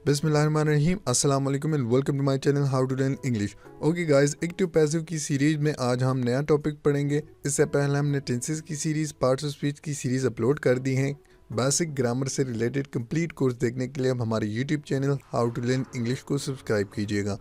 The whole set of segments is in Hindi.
बिस्मिल्लाहिर्रहमानिर्रहीम, अस्सलाम वालेकुम and welcome to my channel how to learn English. Okay guys, active passive की सीरीज में आज हम नया टॉपिक पढ़ेंगे। इससे पहले हमने टेंसेस की सीरीज, पार्ट्स ऑफ स्पीच की सीरीज अपलोड कर दी हैं। बेसिक ग्रामर से रिलेटेड कंप्लीट कोर्स देखने के लिए आप हमारे YouTube channel how to learn English को सब्सक्राइब कीजिएगा।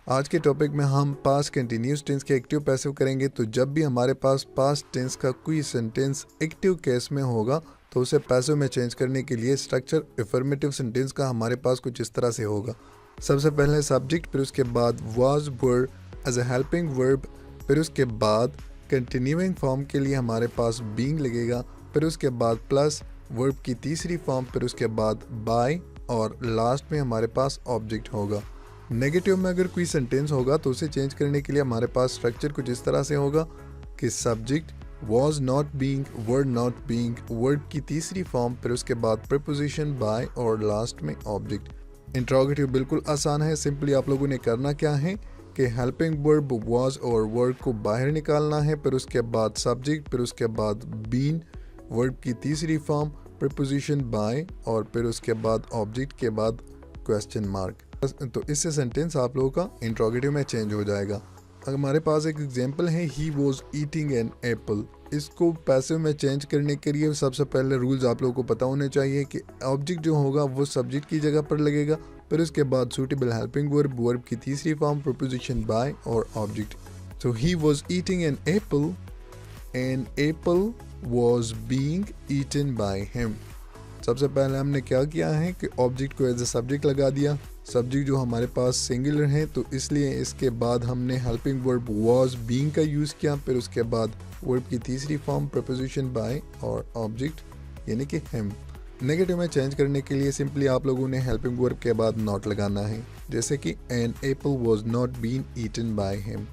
आज के टॉपिक में हम पास्ट कंटिन्यूस टेंस के एक्टिव पैसिव करेंगे। तो जब भी हमारे पास पास्ट टेंस का कोई सेंटेंस एक्टिव केस में होगा तो उसे पैसिव में चेंज करने के लिए स्ट्रक्चर अफर्मेटिव सेंटेंस का हमारे पास कुछ इस तरह से होगा। सबसे पहले सब्जेक्ट, फिर उसके बाद was were as a helping verb, फिर उसके बाद कंटिन्यूइंग फॉर्म के लिए हमारे पास बीइंग लगेगा, फिर उसके बाद प्लस वर्ब की तीसरी फॉर्म, फिर उसके बाद बाय और लास्ट में हमारे पास ऑब्जेक्ट होगा। नेगेटिव में अगर कोई सेंटेंस होगा तो उसे चेंज करने के लिए हमारे पास स्ट्रक्चर कुछ इस तरह से होगा कि subject, was not being, were not being, verb की तीसरी फॉर्म, फिर उसके बाद preposition by और लास्ट में ऑब्जेक्ट। इंट्रोगेटिव बिल्कुल आसान है। सिंपली आप लोगों ने करना क्या है कि हेल्पिंग वर्ब was और were को बाहर निकालना है, फिर उसके बाद सब्जेक्ट, फिर उसके बाद been, वर्ब की तीसरी फॉर्म, preposition by और फिर उसके बाद ऑब्जेक्ट के बाद क्वेश्चन मार्क। तो इससे सेंटेंस आप लोगों का इंट्रोगेटिव में चेंज हो जाएगा। हमारे पास एक एग्जांपल है, ही वॉज ईटिंग एन एप्पल। इसको पैसिव में चेंज करने के लिए सबसे पहले रूल्स आप लोगों को पता होने चाहिए कि ऑब्जेक्ट जो होगा वो सब्जेक्ट की जगह पर लगेगा, फिर उसके बाद सूटेबल हेल्पिंग वर्ब, वर्ब की तीसरी फॉर्म, प्रीपोजिशन बाय और object. So he was eating an apple was being eaten by him. सबसे पहले हमने क्या किया है कि ऑब्जेक्ट को एज ए सब्जेक्ट लगा दिया। सब्जेक्ट जो हमारे पास सिंगुलर है तो इसलिए इसके बाद हमने हेल्पिंग वर्ब वाज बीइंग का यूज़ किया, फिर उसके बाद वर्ब की तीसरी फॉर्म, प्रीपोजिशन बाय और ऑब्जेक्ट यानी कि हिम। नेगेटिव में चेंज करने के लिए सिंपली आप लोगों ने हेल्पिंग वर्ब के बाद नॉट लगाना है, जैसे कि an apple was not been eaten by him.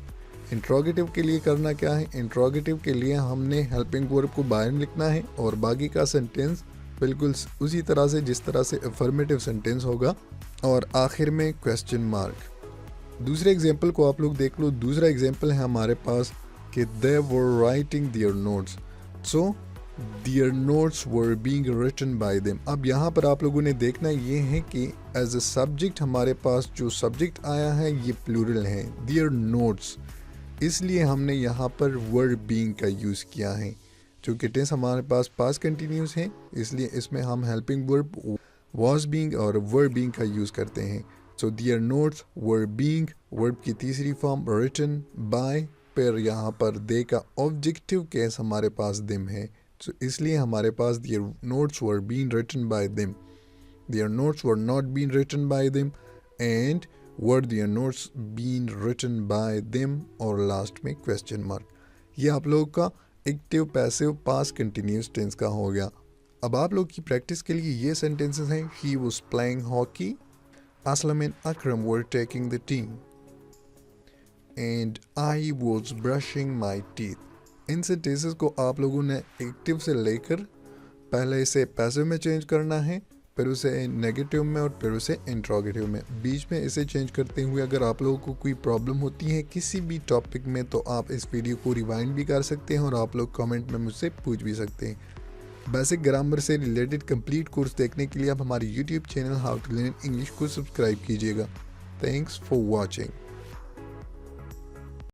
Interrogative के लिए करना क्या है, इंट्रोगेटिव के लिए हमने हेल्पिंग वर्ब को बाहर लिखना है और बाकी का सेंटेंस बिल्कुल उसी तरह से जिस तरह से अफर्मेटिव सेंटेंस होगा और आखिर में क्वेश्चन मार्क। दूसरे एग्जांपल को आप लोग देख लो। दूसरा एग्जांपल है हमारे पास कि they were writing their notes, so their notes were being written by them. अब यहाँ पर आप लोगों ने देखना ये है कि एज ए सब्जेक्ट हमारे पास जो सब्जेक्ट आया है ये प्लूरल है, देयर नोट्स, इसलिए हमने यहाँ पर वर बीइंग का यूज़ किया है। चूँकि टेंस हमारे पास पास्ट कंटिन्यूस है इसलिए इसमें हम हेल्पिंग वर्ब was being और were being का यूज़ करते हैं। सो their notes were being, verb की तीसरी फॉर्म written by, फिर यहाँ पर दे का ऑब्जेक्टिव केस हमारे पास them है, सो इसलिए हमारे पास their notes were being written by them, their notes were not being written by them and were their notes being written by them और लास्ट में क्वेश्चन मार्क। ये आप लोगों का active passive past continuous tense का हो गया। अब आप लोग की प्रैक्टिस के लिए ये सेंटेंसेस हैं, he was playing hockey, Aslam and Akram were taking the T and I was brushing my teeth. In sentences को आप लोगों ने एक्टिव से लेकर पहले इसे पैसिव में चेंज करना है, फिर उसे नेगेटिव में और फिर उसे इंट्रोगेटिव में। बीच में इसे चेंज करते हुए अगर आप लोगों को कोई प्रॉब्लम होती है किसी भी टॉपिक में तो आप इस वीडियो को रिवाइंड भी कर सकते हैं और आप लोग कमेंट में मुझसे पूछ भी सकते हैं। बेसिक ग्रामर से रिलेटेड कंप्लीट कोर्स देखने के लिए आप हमारे YouTube channel how to learn English को सब्सक्राइब कीजिएगा। Thanks for watching.